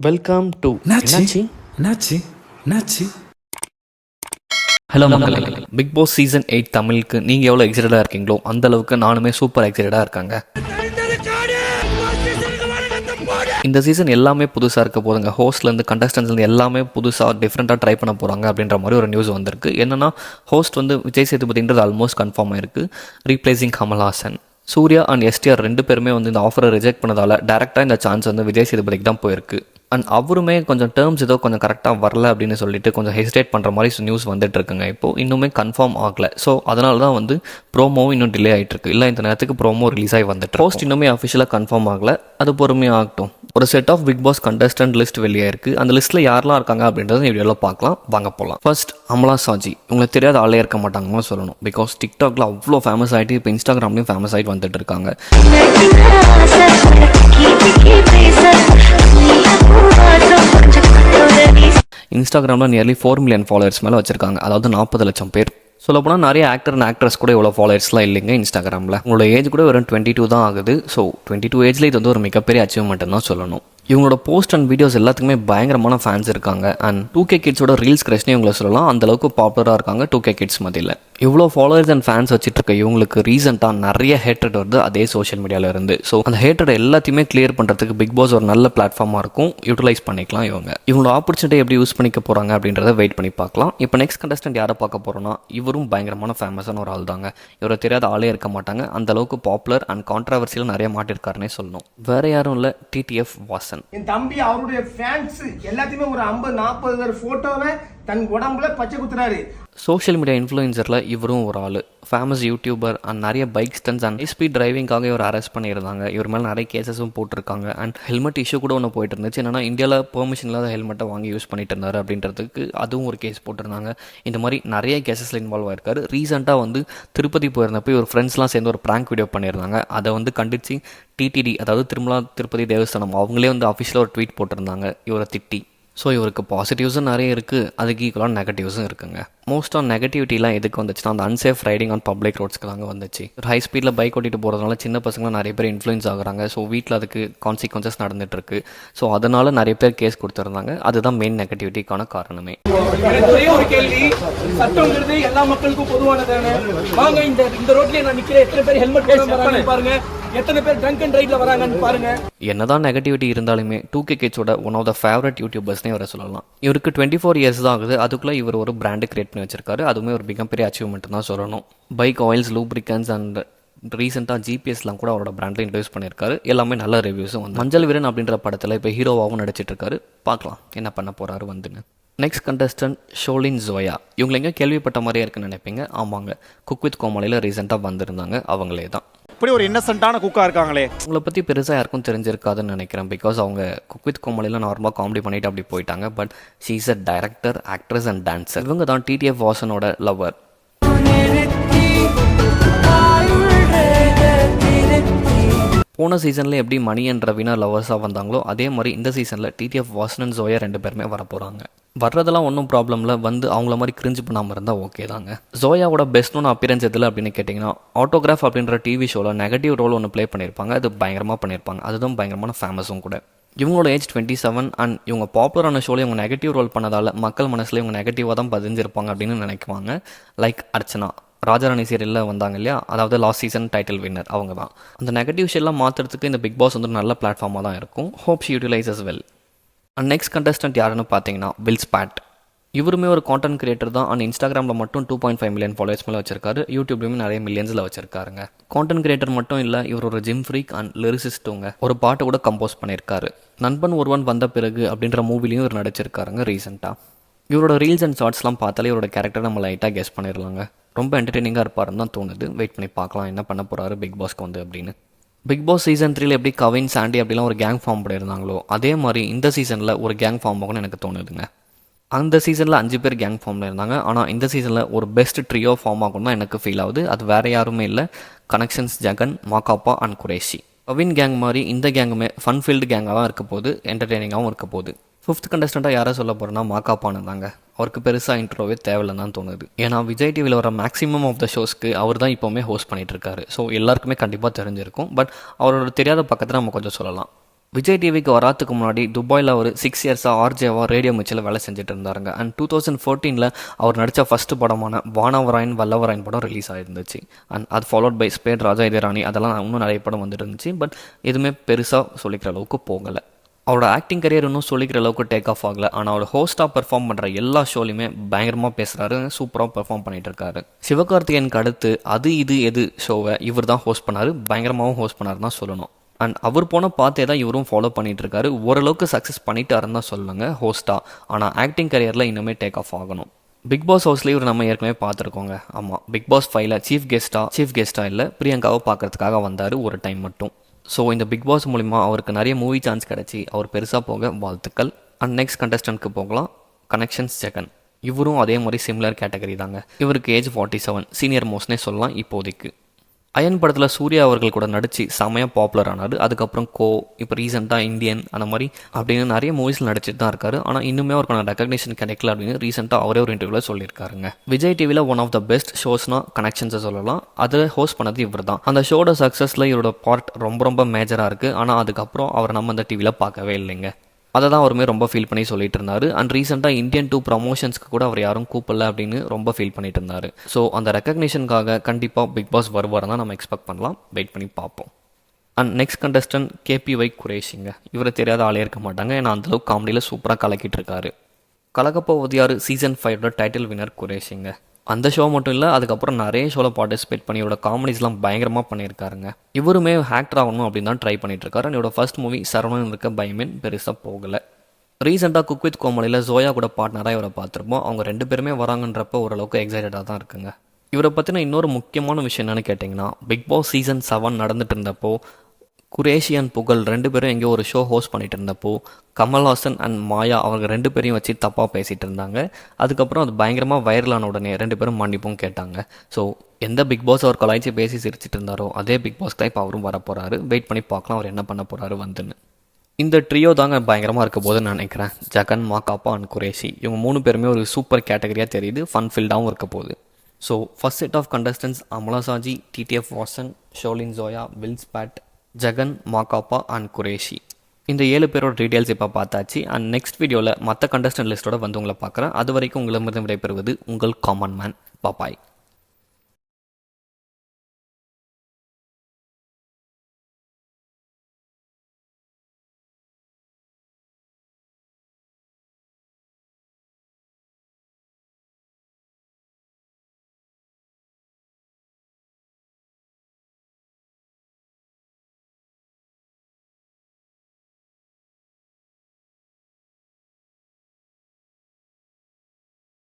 Welcome to என்னாச்சு என்னாச்சு என்னாச்சு ஹலோ மக்களே, பிக் பாஸ் சீசன் 8 தமிழுக்கு நீங்கள் எவ்வளோ எக்ஸைட்டடாக இருக்கீங்களோ அந்த அளவுக்கு நானுமே சூப்பர் எக்ஸைட்டடாக இருக்காங்க. இந்த சீசன் எல்லாமே புதுசாக இருக்க போதுங்க. ஹோஸ்ட்லேருந்து கண்டஸ்டன்ஸ்லேருந்து எல்லாமே புதுசாக டிஃப்ரெண்ட்டாக ட்ரை பண்ண போகிறாங்க அப்படின்ற மாதிரி ஒரு நியூஸ் வந்திருக்கு. என்னென்னா ஹோஸ்ட் வந்து விஜய் சேதுபதின்றது ஆல்மோஸ்ட் கன்ஃபார்ம் ஆயிருக்கு. Replacing Kamal Haasan. Suriya and STR ரெண்டு பேருமே வந்து இந்த ஆஃபரை ரிஜெக்ட் பண்ணதால் டேரெக்டாக இந்த சான்ஸ் வந்து விஜய் சேதுபதிக்கு தான் போயிருக்கு. அண்ட் அவருமே கொஞ்சம் டேர்ம்ஸ் ஏதோ கொஞ்சம் கரெக்டாக வரல அப்படின்னு சொல்லிட்டு கொஞ்சம் ஹெசிடேட் பண்ணுற மாதிரி நியூஸ் வந்துட்டு இருக்குங்க. இப்போது இன்னுமே கன்ஃபார்ம் ஆகலை. ஸோ அதனால தான் வந்து ப்ரோமோவும் இன்னும் டிலே ஆகிட்டு இருக்கு. இல்லை இந்த நேரத்துக்கு ப்ரோமோ ரிலீஸ் ஆகி வந்துட்டு போஸ்ட் இன்னுமே அஃபிஷியலாக கன்ஃபார்ம் ஆகலை. அது பொறுமையாக ஆகட்டும். ஒரு set of Bigg Boss contestant list வெளியே இருக்குது. அந்த லிஸ்ட்டில் யாரெல்லாம் இருக்காங்க அப்படின்றத வீடியோவில் பார்க்கலாம். வாங்க போகலாம். ஃபர்ஸ்ட் அமலா சாஜி. உங்களுக்கு தெரியாத ஆளே இருக்க மாட்டாங்கன்னு சொல்லணும். பிகாஸ் டிக்டாக்ல அவ்வளோ ஃபேமஸ் ஆகிட்டு இப்போ இன்ஸ்டாகிராம்லேயும் ஃபேமஸ் ஆகிட்டு வந்துட்டு இருக்காங்க. இன்ஸ்டாகிராமில் நியர்லி 4 மில்லியன் ஃபாலோவர்ஸ் மேலே வச்சிருக்காங்க. அதாவது 40 லட்சம் பேர். சொல்லப்போனால் நிறைய ஆக்டர் அண்ட் ஆக்ட்ரஸ் கூட இவ்வளோ ஃபாலோவர்ஸ்லாம் இல்லைங்க இன்ஸ்டாகிராமில். உங்களோட ஏஜ் கூட வெறும் 22 தான் ஆகுது. ஸோ 22 ஏஜில் இது வந்து ஒரு மிகப்பெரிய அச்சீவ்மெண்ட் தான் சொல்லணும். இவங்களோட போஸ்ட் அண்ட் வீடியோஸ் எல்லாத்துக்குமே பயங்கரமான ஃபேன்ஸ் இருக்காங்க. அண்ட் 2K கிட்ஸோட ரீல்ஸ் கிரஷ்னே இவங்களை சொல்லலாம். அந்தளவுக்கு பாப்புலராக இருக்காங்க 2K கிட்ஸ் மத்தியில். இவ்வளோ ஃபாலோவர்ஸ் அண்ட் ஃபேன்ஸ் வச்சுட்டு இருக்க இவங்களுக்கு ரீசெண்டாக நிறைய ஹேட்ரட் வருது அதே சோஷியல் மீடியாவில் இருந்து. ஸோ அந்த ஹேட்ரட் எல்லாத்தையுமே கிளியர் பண்ணுறதுக்கு பிக் பாஸ் ஒரு நல்ல பிளாட்ஃபார்மாக இருக்கும். யூட்டிலைஸ் பண்ணிக்கலாம். இவங்களோட ஆப்பர்ச்சுனிட்டி எப்படி யூஸ் பண்ணிக்க போகிறாங்க அப்படின்றத வெயிட் பண்ணி பார்க்கலாம். இப்போ நெக்ஸ்ட் கண்டஸ்டன்ட் யாரை பார்க்க போகிறோன்னா, இவரும் பயங்கரமான ஃபேமஸான ஒரு ஆள் தாங்க. இவரை தெரியாத ஆளே இருக்க மாட்டாங்க. அந்த அளவுக்கு பாப்புலர் அண்ட் கான்ட்ரவர்சியில் நிறைய மாட்டிருக்காருன்னே சொல்லணும். வேற யாரும் இல்லை, TTF வாசன். என் தம்பி அவருடைய ஃபேன்ஸ் எல்லாத்தையுமே ஒரு 50-40 பேர் போட்டோவை தன் உடம்புல பச்சை குத்துறாரு. சோஷியல் மீடியா இன்ஃப்ளூயன்சரில் இவரும் ஒரு ஆள். ஃபேமஸ் யூடியூபர் அண்ட் நிறைய பைக் ஸ்டன்ஸ் அண்ட் ஸ்பீட் டிரைவிங்காக இவர் அரெஸ்ட் பண்ணியிருந்தாங்க. இவர் மேலே நிறைய கேசஸும் போட்டிருக்காங்க. அண்ட் ஹெல்மெட் இஷ்யூ கூட ஒன்று போயிட்டு இருந்துச்சு. என்னன்னா இந்தியாவில் பெர்மிஷன் இல்லாத ஹெல்மெட்டை வாங்கி யூஸ் பண்ணிட்டு இருந்தார் அப்படின்றதுக்கு அதுவும் ஒரு கேஸ் போட்டிருந்தாங்க. இந்த மாதிரி நிறைய கேசஸில் இன்வால்வ் ஆயிருக்காரு. ரீசெண்டாக வந்து திருப்பதி போயிருந்தப்போ இவர் ஃப்ரெண்ட்ஸ்லாம் சேர்ந்து ஒரு ப்ராங்க் வீடியோ பண்ணியிருந்தாங்க. அதை வந்து கண்டிச்சு TTD, அதாவது திருமலா திருப்பதி தேவஸ்தானம், அவங்களே வந்து அஃபிஷியலாக ஒரு ட்வீட் போட்டிருந்தாங்க இவரை திட்டி. ஸோ இவருக்கு பாசிட்டிவ்ஸும் நிறைய இருக்குது, அதுக்கு ஈக்குவலாக நெகட்டிவ்ஸும் இருக்குங்க. மோஸ்ட் ஆன் நெகட்டிவிட்டிலாம் எதுக்கு வந்துச்சுன்னா அந்த அன்சேஃப் ரைடிங் ஆன் பப்ளிக் ரோட்ஸ்க்கு தாங்க வந்துச்சு. ஒரு ஹை ஸ்பீடில் பைக் ஓட்டிட்டு போகிறதுனால சின்ன பசங்களாம் நிறைய பேர் இன்ஃப்ளூயன்ஸ் ஆகுறாங்க. ஸோ வீட்டில் அதுக்கு கான்சிக்வன்சஸ் நடந்துகிட்ருக்கு. ஸோ அதனால் நிறைய பேர் கேஸ் கொடுத்துருந்தாங்க. அதுதான் மெயின் நெகட்டிவிட்டிக்கான காரணமே. ஒரு கேள்வி, சட்டம்ங்கிறது எல்லா மக்களுக்கும் பொதுவானதானே? வாங்க இந்த ரோட்லயே நான் நிற்கிறேன், எத்தனை பேர் ஹெல்மெட் போடாம பாருங்க, எத்தனை பேர் ட்ரங்க் அண்ட் ரைட்ல வராங்கன்னு பாருங்க. என்னதான் நெகட்டிவிட்டி இருந்தாலுமே 2K கிட்ஸோட ஒன் ஆஃப் த ஃபேவரட் யூடியூபர்ஸ்னே வர சொல்லலாம். இவருக்கு 24 இயர்ஸ் தான் ஆகுது. அதுக்குள்ளே இவர் ஒரு பிராண்டு கிரியேட் பண்ணி வச்சிருக்காரு. அதுவுமே ஒரு மிகப்பெரிய அச்சீவ்மெண்ட் தான் சொல்லணும். பைக் ஆயில்ஸ், லூப்ரிகன்ஸ் அண்ட் ரீசெண்டாக GPSலாம் கூட அவரோட பிராண்டில் இன்ட்ரடியூஸ் பண்ணியிருக்காரு. எல்லாமே நல்ல ரிவ்யூஸும் வந்து. மஞ்சள் வீரன் அப்படின்ற படத்தில் இப்போ ஹீரோவாகவும் நடிச்சிட்டு இருக்காரு. பார்க்கலாம் என்ன பண்ண போகிறாரு வந்துன்னு. Next contestant Shaalin Zoya. இவங்க எங்கே கேள்விப்பட்ட மாதிரியே இருக்குன்னு நினைப்பீங்க. ஆமாங்க, குக் வித் கோமாளியில் ரீசெண்டாக வந்திருந்தாங்க. அவங்களே தான். இப்படி ஒரு இன்னசென்ட்டான குக்கா இருக்காங்களே. உங்களை பற்றி பெருசாக யாருக்கும் தெரிஞ்சிருக்காதுன்னு நினைக்கிறேன். பிகாஸ் அவங்க குக் வித் கோமாளியில் நார்மலாக காமெடி பண்ணிட்டு அப்படி போயிட்டாங்க. But she is a director, actress and dancer. இவங்க தான் TTF வாசனோட லவர். போன சீசனில் எப்படி மணி அண்ட் ரவீனா லவர்ஸாக வந்தாங்களோ அதே மாதிரி இந்த சீசனில் TTF வாசன் அண்ட் ஜோயா ரெண்டு பேருமே வர போகிறாங்க. வர்றதெல்லாம் ஒன்றும் ப்ராப்ளம் இல்லை. வந்து அவங்கள மாதிரி கிரிஞ்சு பண்ணாமல் இருந்தால் ஓகே தாங்க. ஜோயாவோட பெஸ்ட்னு அப்பியரன்ஸ் எதில் அப்படின்னு கேட்டிங்கன்னா, ஆட்டோகிராஃப் அப்படின்ற டிவி ஷோவில் நெகட்டிவ் ரோல் ஒன்று ப்ளே பண்ணியிருப்பாங்க. அது பயங்கரமாக பண்ணியிருப்பாங்க. அதுதான் பயங்கரமான ஃபேமஸும் கூட. இவங்களோட ஏஜ் 27 அண்ட் இவங்க பாப்புலரான ஷோவில் இவங்க நெகட்டிவ் ரோல் பண்ணதால் மக்கள் மனசில் இவங்க நெகட்டிவாக தான் பதிஞ்சிருப்பாங்க அப்படின்னு நினைக்குவாங்க. லைக் அர்ச்சனா, ராஜாராணி சீரியலில் வந்தாங்க இல்லையா, அதாவது லாஸ்ட் சீசன் டைட்டில் வின்னர் அவங்க தான். அந்த நெகட்டிவ் ஷெல்லாம் மாற்றுறதுக்கு இந்த பிக் பாஸ் வந்து நல்ல பிளாட்ஃபார்மாக தான் இருக்கும். Hope she utilises well. And next contestant யாருன்னு பார்த்தீங்கன்னா பில் ஸ்பாட். இவருமே ஒரு கான்டென்ட் கிரியேட்டர் தான். அண்ட் இன்ஸ்டாகிராமில் மட்டும் 2.5 மில்லியன் ஃபாலோவர்ஸ் மேலே வச்சிருக்காரு. யூடியூப்லேயுமே நிறைய மில்லியன்ஸில் வச்சிருக்காருங்க. கான்டென்ட் கிரியேட்டர் மட்டும் இல்லை, இவர் ஒரு ஜிம் ஃப்ரீக் அண்ட் லிரிசிஸ்ட்டுங்க. ஒரு பாட்டு கூட கம்போஸ் பண்ணியிருக்காரு. நண்பன் ஒருவன் வந்த பிறகு அப்படின்ற மூவிலையும் இவர் நடிச்சிருக்காருங்க ரீசெண்டாக. இவரோட ரீல்ஸ் அண்ட் ஷார்ட்ஸ்லாம் பார்த்தாலே இவரோட கேரக்டர் நம்ம லைட்டாக கெஸ் பண்ணிடலாங்க. ரொம்ப என்டர்டெய்னிங்காக இருப்பாருன்னு தான் தோணுது. வெயிட் பண்ணி பார்க்கலாம் என்ன பண்ண போகிறாரு பிக் பாஸ்க்கு வந்து அப்படின்னு. பிக் பாஸ் சீசன் 3 எப்படி கவின், சாண்டி அப்படிலாம் ஒரு கேங் ஃபார்ம் பண்ணியிருந்தாங்களோ அதே மாதிரி இந்த சீசனில் ஒரு கேங் ஃபார்ம் ஆகும்னு எனக்கு தோணுதுங்க. அந்த சீசனில் 5 பேர் கேங் ஃபார்மில் இருந்தாங்க. ஆனால் இந்த சீசனில் ஒரு பெஸ்ட் ட்ரியோ ஃபார்ம் ஆகும் தான் எனக்கு ஃபீல் ஆகுது. அது வேறு யாருமே இல்லை, connections Jagan, Makapa and Qureshi. Kavin gang மாதிரி இந்த கேங்குமே ஃபன் ஃபீல்டு கேங்காக தான் இருக்க போகுது, என்டர்டெய்னிங்காகவும் இருக்க போகுது. 5th கண்டஸ்டண்ட்டாக யாரை சொல்ல போகிறேன்னா மாகாப்பானு தாங்க. அவருக்கு பெருசாக இன்ட்ரோவே தேவையில்லைன்னு தான் தோணுது. ஏன்னா விஜய் டிவியில் வர மேக்ஸிமம் ஆஃப் த ஷோஸ்க்கு அவர் தான் இப்போவுமே ஹோஸ்ட் பண்ணிகிட்டு இருக்காரு. ஸோ எல்லாருக்குமே கண்டிப்பாக தெரிஞ்சிருக்கும். பட் அவரோட தெரியாத பக்கத்தில் நம்ம கொஞ்சம் சொல்லலாம். விஜய் டிவிக்கு வராதுக்கு முன்னாடி துபாயில் ஒரு 6 இயர்ஸாக ஆர்ஜேவா ரேடியோ மிச்சில் வேலை செஞ்சுட்டு இருந்தாருங்க. அண்ட் 2014 அவர் நடித்த ஃபர்ஸ்ட் படமான வானவராயன் வல்லவராயன் படம் ரிலீஸ் ஆகிருந்துச்சு. அண்ட் அது ஃபாலோட் பை ஸ்பேட் ராஜா இதராணி, அதெல்லாம் இன்னும் நிறைய படம் வந்துட்டு இருந்துச்சு. பட் எதுவுமே பெருசாக சொல்லிக்கிற அளவுக்கு போகலை. அவரோட ஆக்டிங் கரியர் இன்னும் சொல்லிக்கிற அளவுக்கு டேக் ஆஃப் ஆகலை. ஆனால் அவர் ஹோஸ்ட்டாக பெர்ஃபார்ம் பண்ணுற எல்லா ஷோலையுமே பயங்கரமாக பேசுகிறாரு, சூப்பராக பெர்ஃபார்ம் பண்ணிட்டு இருக்காரு. சிவகார்த்திகேயனுக்கு அடுத்து அது இது எது ஷோவை இவர் தான் ஹோஸ்ட் பண்ணார், பயங்கரமாகவும் ஹோஸ்ட் பண்ணார் தான் சொல்லணும். அண்ட் அவர் போன பார்த்தே தான் இவரும் ஃபாலோ பண்ணிட்டு இருக்காரு. ஓரளவுக்கு சக்ஸஸ் பண்ணிட்டாருன்னு தான் சொல்லுங்க ஹோஸ்ட்டாக. ஆனால் ஆக்டிங் கரியரில் இன்னுமே டேக் ஆஃப் ஆகணும். பிக் பாஸ் ஹவுஸ்லேயே இவர் நம்ம ஏற்கனவே பார்த்துருக்கோங்க. ஆமாம், பிக் பாஸ் 5ல் சீஃப் கெஸ்ட்டாக இல்லை பிரியங்காவை பார்க்கறதுக்காக வந்தார் ஒரு டைம் மட்டும். ஸோ இந்த பிக் பாஸ் மூலிமா அவருக்கு நிறைய மூவி சான்ஸ் கிடச்சி அவர் பெருசாக போக வாழ்த்துக்கள். அண்ட் நெக்ஸ்ட் கண்டஸ்டன்ட்க்கு போகலாம். கனெக்ஷன்ஸ் ஜெகன். இவரும் அதே மாதிரி சிமிலர் கேட்டகரி தாங்க. இவருக்கு ஏஜ் 47, சீனியர் மோஸ்ட்னே சொல்லலாம் இப்போதைக்கு. அயன் படத்தில் சூர்யா அவர்கள் கூட நடித்து செம்மையாக பாப்புலர் ஆனார். அதுக்கப்புறம் இப்போ ரீசெண்டாக இந்தியன் அந்த மாதிரி அப்படின்னு நிறைய மூவிஸில் நடிச்சிட்டு தான் இருக்காரு. ஆனால் இன்னுமே அவருக்கான ரெகக்னேஷன் கிடைக்கல அப்படின்னு ரீசெண்டாக அவரே ஒரு இன்டர்வியூவில் சொல்லியிருக்காருங்க. விஜய் டிவியில் ஒன் ஆஃப் த பெஸ்ட் ஷோஸ்னால் கனெக்ஷன்ஸை சொல்லலாம். அதை ஹோஸ்ட் பண்ணது இவர் தான். அந்த ஷோட சக்ஸஸில் இவரோட பார்ட் ரொம்ப மேஜராக இருக்குது. ஆனால் அதுக்கப்புறம் அவர் நம்ம அந்த டிவியில் பார்க்கவே இல்லைங்க. அதை தான் அவருமே ரொம்ப ஃபீல் பண்ணி சொல்லிட்டு இருந்தார். அண்ட் ரீசெண்டாக இந்தியன் 2 ப்ரமோஷன்ஸ்க்கு கூட அவர் யாரும் கூப்பிடல அப்படின்னு ரொம்ப ஃபீல் பண்ணிட்டு இருந்தார். ஸோ அந்த ரெகக்னேஷனுக்காக கண்டிப்பாக பிக் பாஸ் வருவார் தான் நம்ம எக்ஸ்பெக்ட் பண்ணலாம். வெயிட் பண்ணி பார்ப்போம். And next contestant KPY குரேஷிங்க. இவரை தெரியாத ஆளே இருக்க மாட்டாங்க. ஏன்னா அந்தளவுக்கு காமெடியில் சூப்பராக கலக்கிட்டு இருக்காரு. கலக்கப்போவது யார் சீசன் 5 டைட்டில் வினர் குரேஷிங்க. அந்த ஷோ மட்டும் இல்லை, அதுக்கப்புறம் நிறைய ஷோவில் பார்ட்டிசிபேட் பண்ணி இவரோட காமெடிஸ்லாம் பயங்கரமாக பண்ணியிருக்காருங்க. இவருமே ஆக்டர் ஆகணும் அப்படின்னு தான் ட்ரை பண்ணிட்டு இருக்காரு. என்னோட ஃபர்ஸ்ட் மூவி சரவணன் இருக்க பயமேன் பெருசாக போகலை. ரீசெண்டாக குக் வித் கோமாளியில் ஜோயா கூட பார்ட்னராக இவரை பார்த்துருப்போம். அவங்க 2 பேருமே வராங்கன்றப்போ ஓரளவுக்கு எக்ஸைட்டடாக தான் இருக்குங்க. இவரை பற்றின இன்னொரு முக்கியமான விஷயம் என்னென்னு கேட்டிங்கன்னா, பிக் பாஸ் சீசன் 7 நடந்துட்டு இருந்தப்போ குரேஷி அண்ட் புகழ் 2 பேரும் எங்கேயோ ஒரு ஷோ ஹோஸ்ட் பண்ணிட்டு இருந்தப்போ கமல்ஹாசன் அண்ட் மாயா அவங்க 2 பேரையும் வச்சு தப்பாக பேசிகிட்டு இருந்தாங்க. அதுக்கப்புறம் அது பயங்கரமாக வைரலான உடனே 2 பேரும் மன்னிப்பும் கேட்டாங்க. ஸோ எந்த பிக் பாஸ் அவர் கலாய்ச்சி பேசி சிரிச்சிட்டு இருந்தாரோ அதே பிக் பாஸ் தான் இப்போ அவரும் வரப்போகிறாரு. வெயிட் பண்ணி பார்க்கலாம் அவர் என்ன பண்ண போகிறாரு வந்துன்னு. இந்த ட்ரியோ தாங்க பயங்கரமாக இருக்க போது நான் நினைக்கிறேன். ஜகன், மாகாப்பா அண்ட் குரேஷி இவங்க 3 பேருமே ஒரு சூப்பர் கேட்டகரியாக தெரியுது. ஃபன் ஃபீல்டாகவும் இருக்க போகுது. So first set of contestants Amala Shaji, TTF Vasan, Shaalin Zoya, வில்ஸ் பேட், ஜகன், மாகாப்பா அண்ட் குரேஷி. இந்த 7 பேரோட டீட்டெயில்ஸ் இப்போ பார்த்தாச்சு. அண்ட் நெக்ஸ்ட் வீடியோவில் மற்ற கண்டஸ்டன்ட் லிஸ்ட்டோட வந்து உங்களை பார்க்குறேன். அது வரைக்கும் உங்களிடமிருந்து விடைபெறுவது உங்கள் காமன் மேன். பாய்.